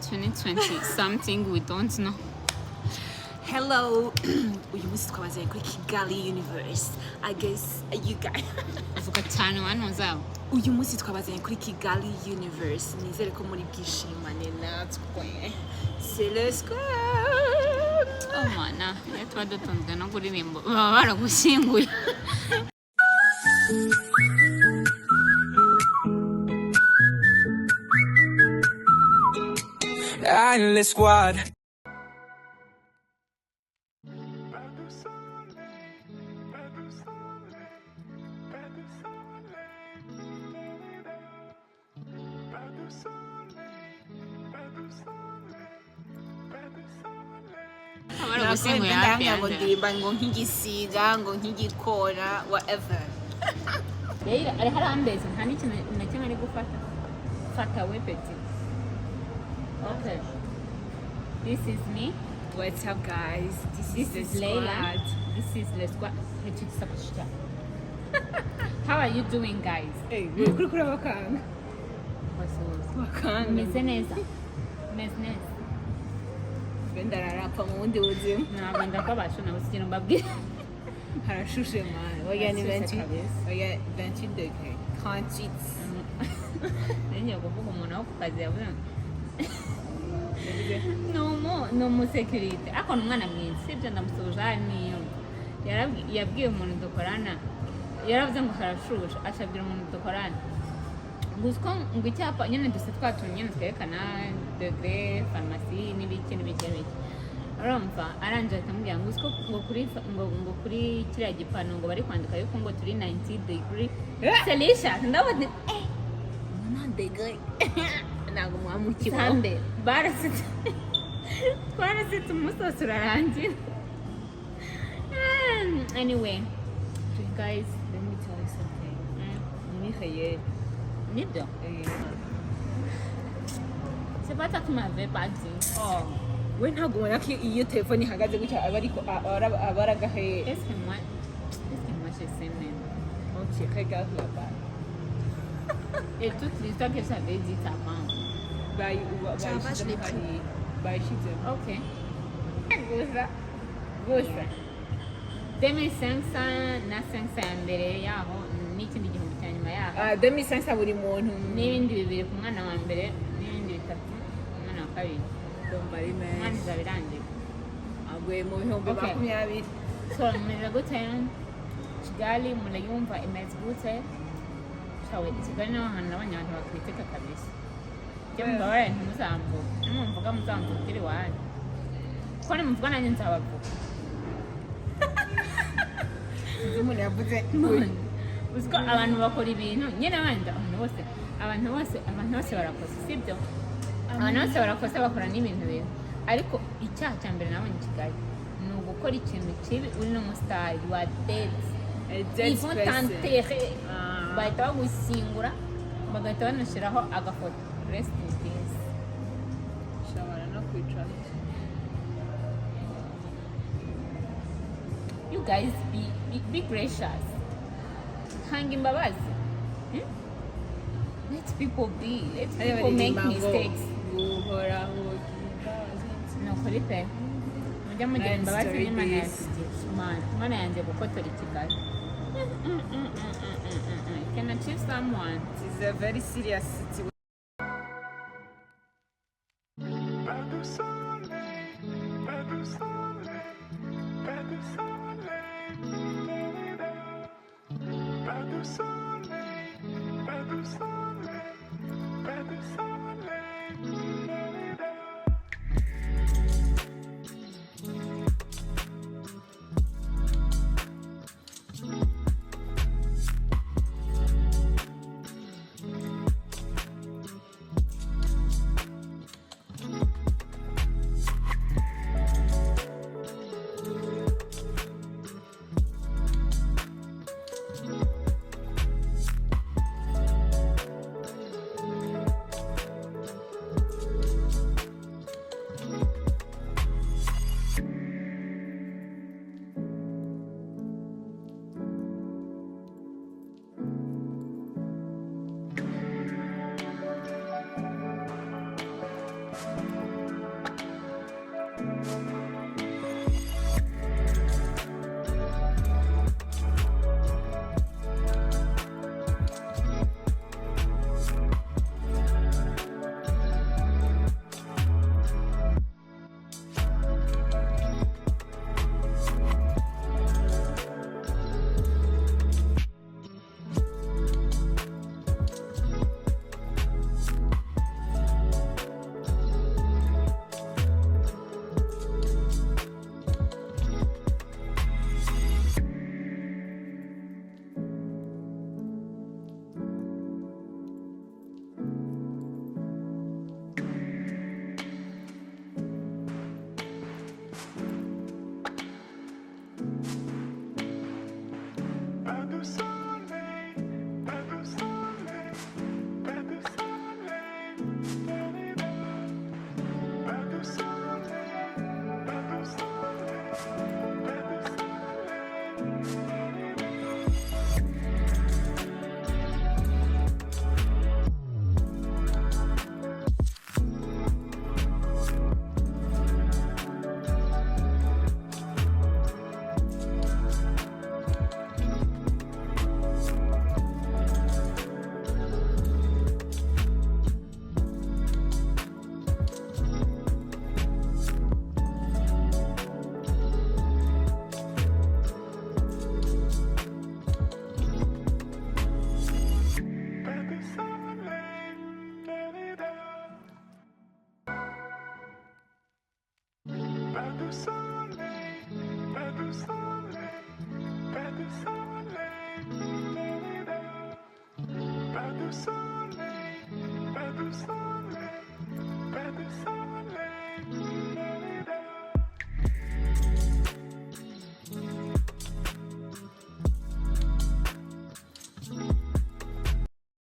2020 something we don't know. Hello, uyu munsi twabaze kuri KiGALI UniVERSE. I guess you guys. Uvuga cyane wano zabo. Uyu munsi twabaze kuri KiGALI UniVERSE. Nizere ko muri bwishimane natwe. C'est le square. Oh mana, yatwa dutunzwe no kuririmba. Baba baragushyinguye. Le squad. Baragushyinguye hafi ngo yanjye. ndirimba ngo nk'igisiga ngo nk'igikona whatever. Rero ari harambeze nta n'ikintu na kimwe ari gufata. Fata we peti. Okay. This is me. What's up guys? This is Leila. This is Le Squad. How are you doing, guys? Hey, kuri bakanga. Bakanga. Meze neza. Meze neza. Ndararapa mu bundi buzima. Ntabwo ndakabasha nawe ikintu mbabwira. Harashushe man. Oya ni 28. Oya 28 degré. 38. Ngiye kuvuga umuntu wo ku kazi yavuze ni umusekirite ariko ni umwana mwiza sibyo ndamusoje niyo yabwiye umuntu dukorana yaravuze ngo harashushe ashabwira umuntu dukorana gusa ngo icyapa nyine duse twatunye nyine twerekana degré pharmacie n'ibiki urumva arangije akamubwira ngo kuri kiriya gipano ngo bari kwandika yuko ngo turi 90 degree Celsius ndabona degré ntabwo mwamukibaho sande barasitse twarasitse umusozi urarangira anyway guys let me tell you something Michael nibyo c'est pas ça que m'avait pas dit oh we ntabwo ubona ko iyo telefone ihagaze gutya aba ariko abaragahe est-ce que moi je sais même ok regarde là-bas et toute l'histoire que j'avais dit avant bayishyizemo ok gusa 2500 na 500 ya mbere yaho n'ikindi gihumbi cya nyuma yaho 2500 buri muntu n'ibindi bibiri ku mwana wa mbere n'ibindi bitatu ku mwana wa kabiri ndumva ari umwana menshi izaba irangiye aguye mu bihumbi Okay. 20. so mumeze gute Kigali murayumva imeze gute shawe Kigali naho hantu nabonye abantu bakritika kabisa jya mubabare ntimuzamvuge nimumvuga muzamvugire iwanyu kuko nimuvuga nanjye nzabavuga umuntu yavuze uzi ko abantu bakora ibintu nyine abandi abantu bose barakosa sibyo abantu bose barakosa bakora n'ibintu bibi ariko icyaha cya mbere nabonye i Kigali ni ugukora ikintu kibi uri n'umusitari wa dete ivo tantere bahita bagushyingura bagahita banashyiraho agafoto rest in peace ushobora no kwicara you guys be gracious hanga imbabazi let people make mistakes uhoraho ni ukuri pe mujya mugira imbabazi n'Imana yanjye Imana yanjye gukotora i Kigali can achieve someone is a very serious situation.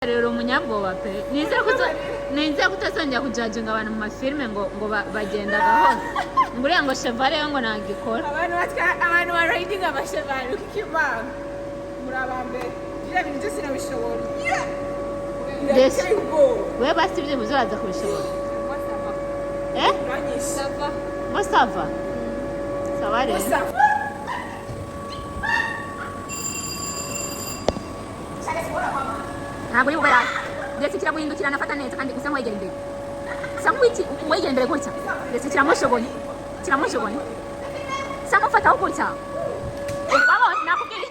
rero umunyabwoba pe nizera kutazongera kujajinga abantu mu mafilime ngo bagenda gahoro ngo uriya ngo chevale ngo nagikora abantu baridinga amashevali ukikivanga muri abambere biriya bintu byose nabishobora we basi ibyo muzoraza kubishobora ngo sava sawa rero ntabwo uri bubera ndetse kiraguhindukira nafata neza kandi usa nk'uwegera imbere sa nk'iki wegera imbere gutya ndetse kiramushoboye sa nk'ufataho gutya wabonye nakubwiye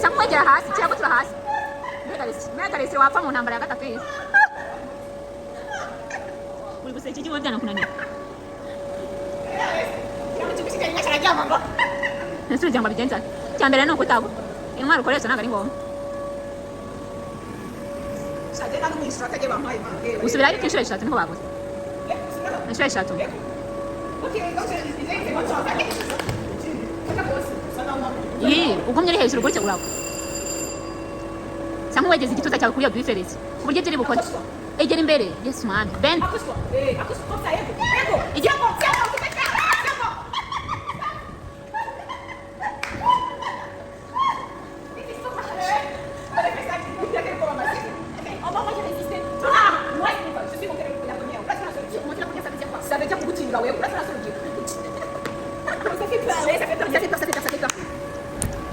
sa nk'uwegera hasi kiragutura hasi mbega resi wapfa mu ntambara ya gatatu y'isi uri guseka iki kiba byanakunaniye ese ujya ngo abigenza cya mbere ni ukutagwa intwaro ukoresha ntabwo ari ngombwa usubira ariko inshuro eshatu niho baguze inshuro eshatu iyi ugumye uri hejuru gutya uragwa cyangwa wegeze igituza cyawe kuri iyo biferesi ku buryo ibyo uri bukore egera imbere yesu mwana ben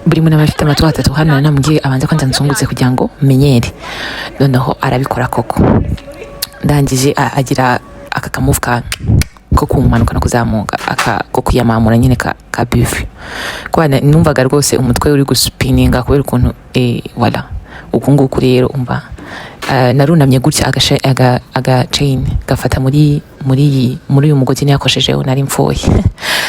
buri muntu aba afite amatwi atatu hano namubwiye abanza kwanza nsungutse kugira ngo menyere noneho arabikora koko ndangije agira aka kamuvu ko kumanuka no kuzamuka ko kwiyamamura nyine ka buffet kubana numvaga rwose umutwe uri guspininga kubera ukuntu wala uku nguku rero umva narunamye gutya aga chain gafata muri uyu mugozi yakoshejeho nari mfoye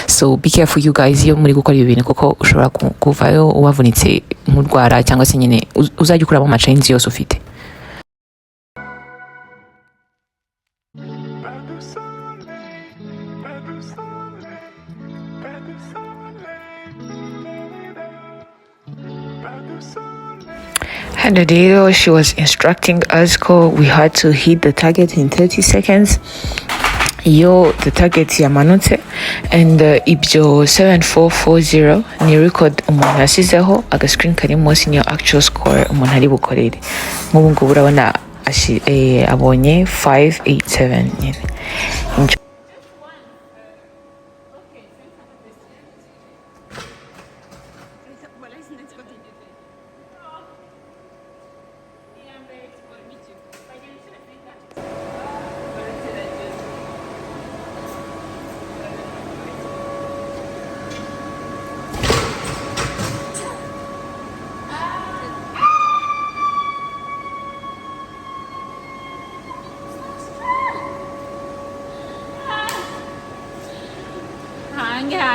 so be careful you guys iyo muri gukora ibi bintu kuko ushobora kuvayo wavunitse nk'urwara cyangwa se nyine uzajya ukuramo amachains yose ufite. And the video, she was instructing us we had to hit the target in 30 seconds. The target yamanutse and ibyo 7440 ni record umuntu yasizeho agascreen kari munsi niyo actual score umuntu ari bukorere nk'ubu ngubu urabona abonye 587 nyine.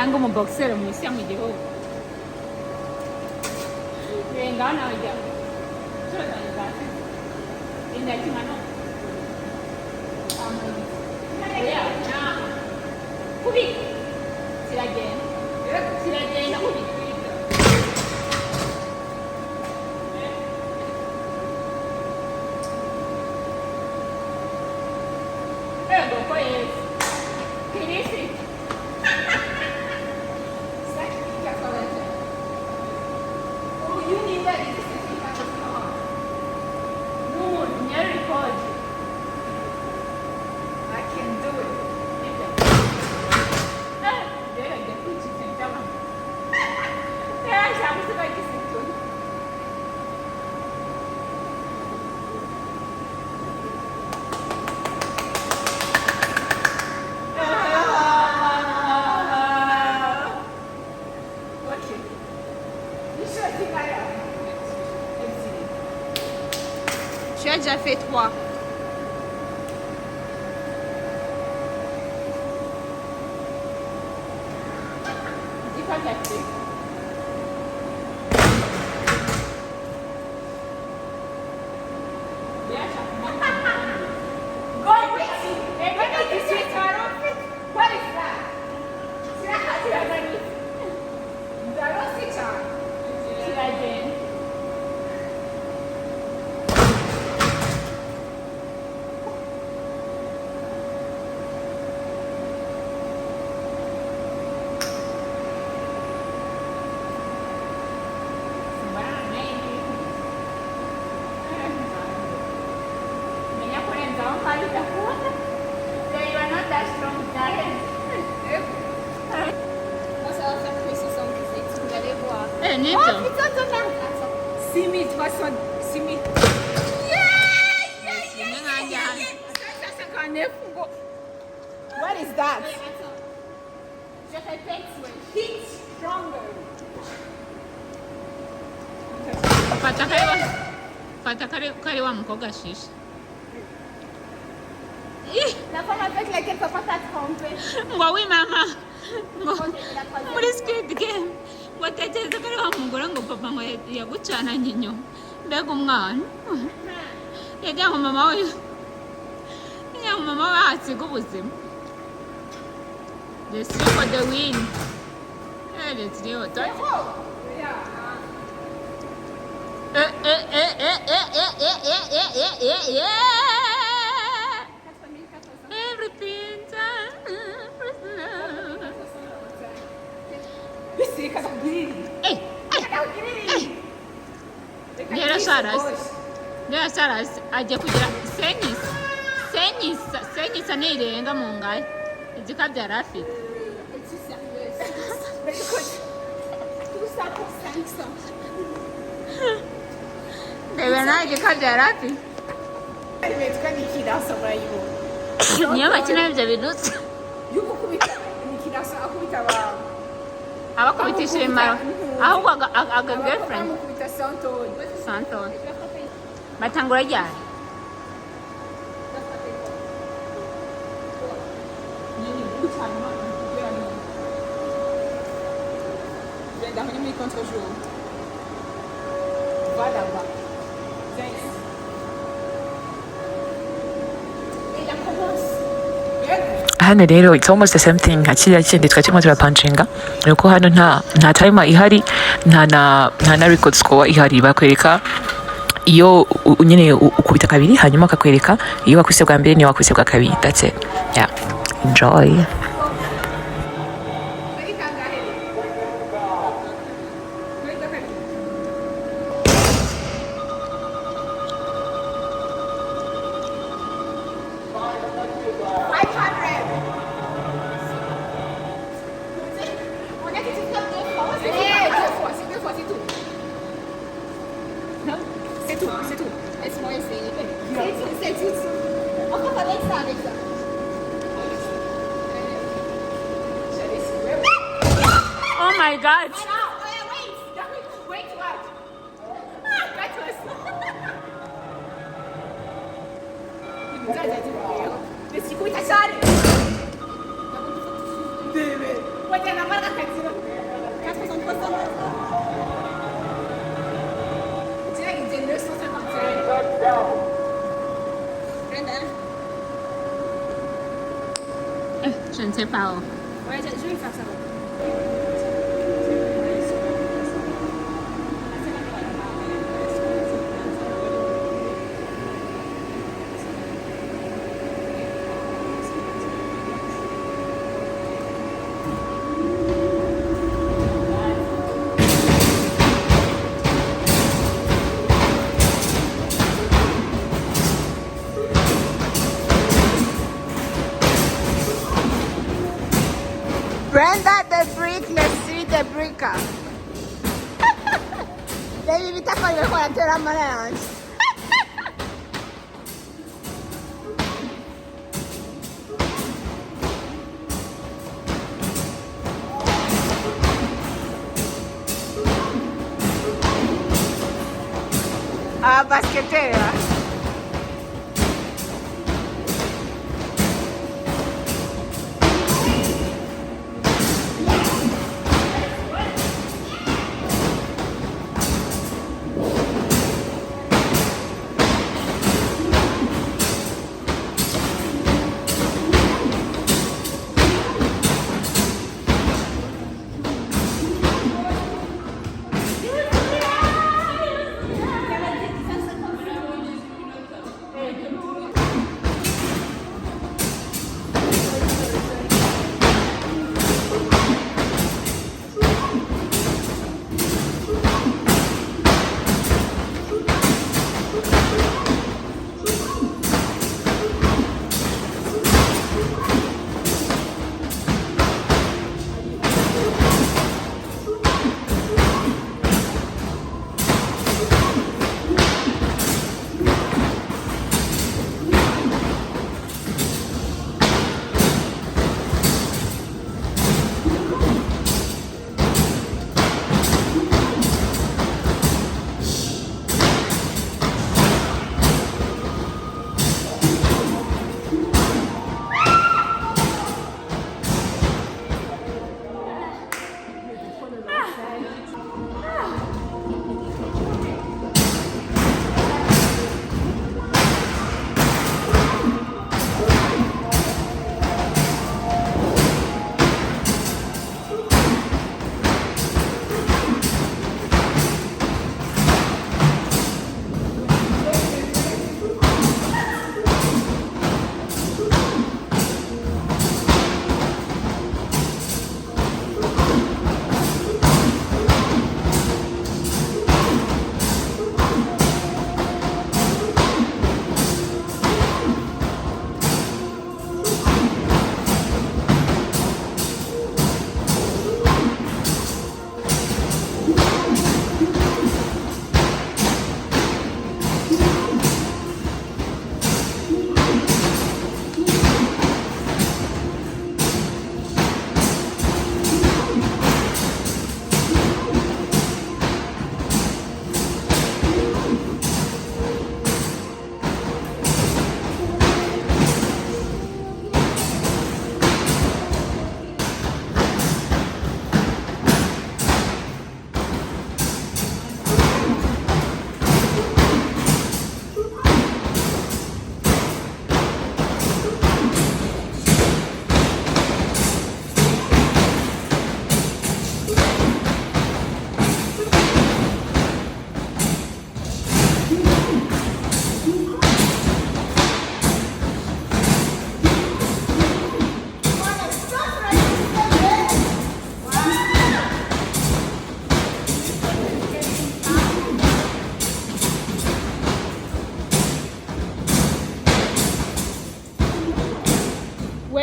hange umuboxer mu isi ya mu gihugu renga nawe indakimano kubi kiragenda kubi ego koyes kirisi Tu as déjà fait 3. fantastic. What is that? Simi, tu vois son Simi. What is that? Je répète, heat stronger. Fata kare wa mukobwa shisha. La femme avec laquelle papa t'a trompé. Ngo oui mama. Muri Squid Game. Watekereza ko ari wa mugore ngo papa ngo yagucana nyinyo. Mbega umwana. Yagira ngo mama we. Yagira ngo mama we asiga ubuzima. Let's go for the win. Let's go. Everything Nera Saras ajya kugira senyisa nirenga mu ngaye izika byari afite Debe naje byari afite niyo bakina ibyo bintu abakubitisha imaro ahubwo aga girlfriend Santon batangura ryari Dernier minute contre-jour. Va là-bas. Et la commence. hano rero it's almost the same thing nka kiriya kindi twari turimo turapanshinga ni uko hano nta timer ihari nta na record score ihari bakwereka iyo nyine ukubita kabiri hanyuma akakwereka iyo wakubise bwa mbere niyo wakubise bwa kabiri that's it yeah enjoy. C'est tout. Laisse-moi essayer. C'est tout. On peut pas mettre ça avec ça. Oh my god. Wait, what? That was... Le circuit est chargé. Bébé. Ouais, il y en a marre de faire ça. 460. Je ne sais pas. Ouais, je vais faire ça. Brenda the brick, Leslie the bricker. Devi evitare poi per quella terra mangiare. Ah, baschetera.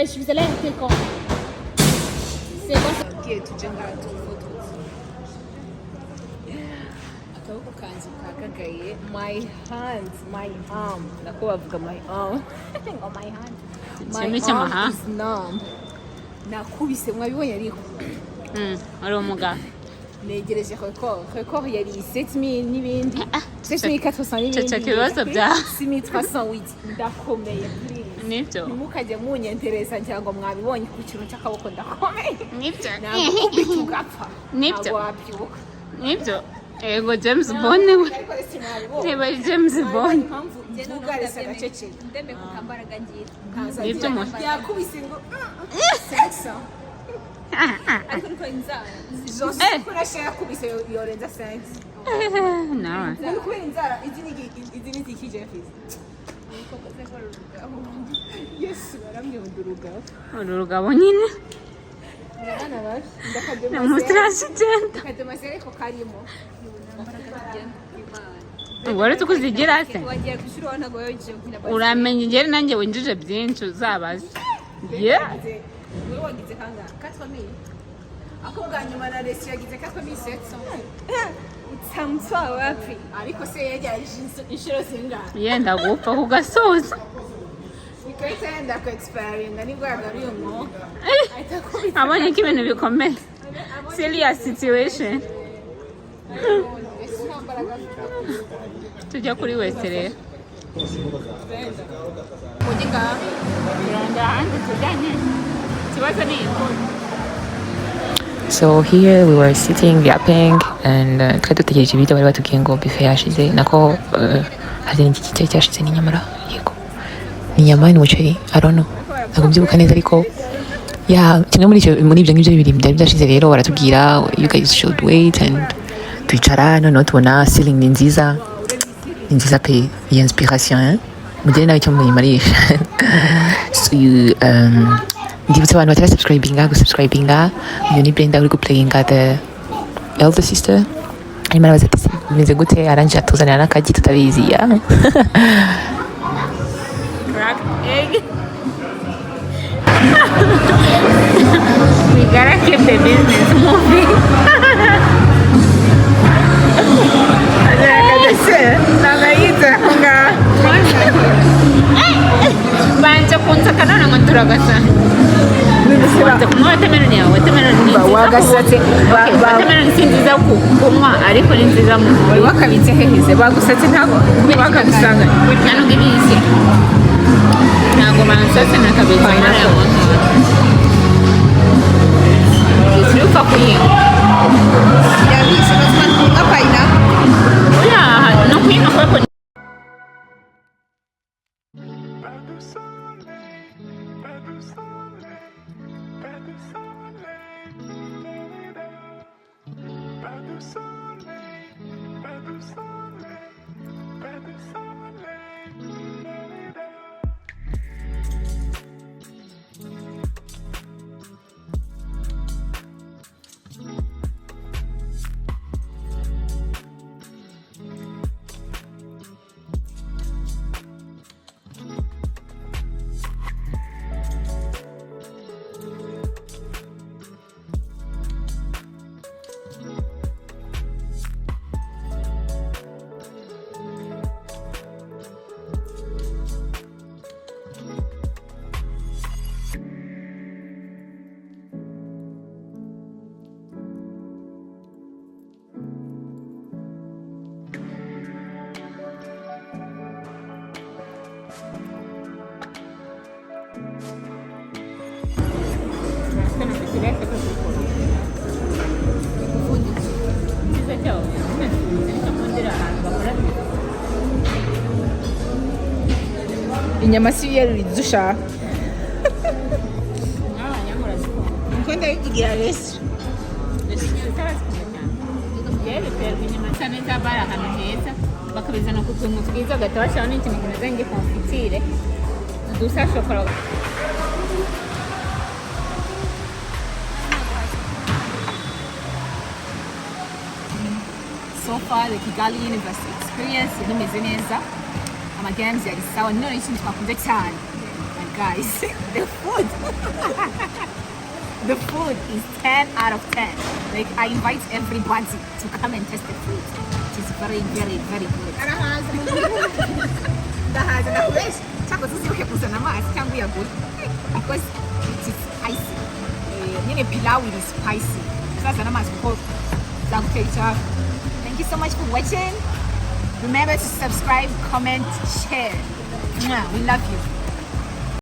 urayisubiza la yateko Tugiye tuje ngaha tufotoza. Akaboko kanjye kakagaye. My hand, my arm. Nako bavuga my arm. Ngo my hand. My arm is numb. Nakubise mwabibonye ariko. ari umuga Negereje record yari 7000 n'ibindi. 7400 n'ibindi. Cece kibazo bya 6308 ndakomeye please. nibyo Ntimukajye munyentereza cyangwa mwabibonye ku kintu cy'akaboko ndakomeye. nibyo Ntabwo kubita ugapfa. Nibyo. Ntabwo wabyuka. nibyo ego James Bond we niba James Bond Ntugarese gacece. ndembe ku kambaraga ngira nibyo mu Yakubise ngo sexa. ariko niko inzara Jose kurasha yakubise yorenza sense. nawe Nari kubera inzara izi ni ziki Jeffries. Yesu baramyonduruga. uru rugabo nyine Ndabana bash na ndakadema. mustrasitenda Ndakadema sereko karimo. wari tukuzigira se wagiye gushiraho ntago yoje gukina uramenye ngere nanjye winjije byinshi uzabaze ye Wewe wagize kanga 4000. Ako bwa nyuma na resi yagize 4700. Utamtwa wapi? Ariko se yaje inshuro zingana. yenda gupfa ku gasozi Ikarita yenda ku expiring nibwo yagaruye umwuka. abonye ko ibintu bikomeye serious situation tujya kuri wese rero Mudiga. turanda hanze tujyanye ikibazo ni So here we were sitting yapping and twari dutegereje ibiryo bari batubwiye ngo buffet yashize nako hari n'iki cyari cyashize n'inyamara yego n'inyama n'umuceri I don't know ntabwo mbyibuka neza ariko ya kimwe muri ibyo ngibyo bibiri byari byashize rero baratubwira you guys should wait and twicara noneho tubona ceiling ni nziza pe iyi inspiration mugire nawe icyo muyimarisha so you ndibutse abantu batari gusubscribinga uyu ni Brenda uri guplayinga the elder sister arimo arabaza ati bimeze gute arangije atuzanira n'akagi tutabizi ya cracked egg we gotta keep the business moving banje kunsaka none ngo turagasa watermelon yawe watermelon ni nziza Wagasatse watermelon si nziza kunywa ariko ni nziza mu mubiri wakabitse heheze bagusatse ntago bakabisanga. nano ngibisi ntabwo bansatse nakabitse mara ya muntu isiruka kuyinywa Yabise bazima paina. oya no kuyinywa kwako Inyama si yari dushaka. Uko ndabivugira resi. bakabizana ku tuntu twiza bagahita bashyiraho n'ikintu kimeze nk'ikonfitire dusa shokora So far the KiGALI UniVERSE EXPERIENCE yari imeze neza. Amagames yari sawa none ikintu twakunze cyane. guys, the food. The food is 10 out of 10. Like, I invite everybody to come and test the food. It is very, very, very good. Because it is spicy. Pilau is spicy. Thank you so much for watching. Remember to subscribe, comment, share. We love you.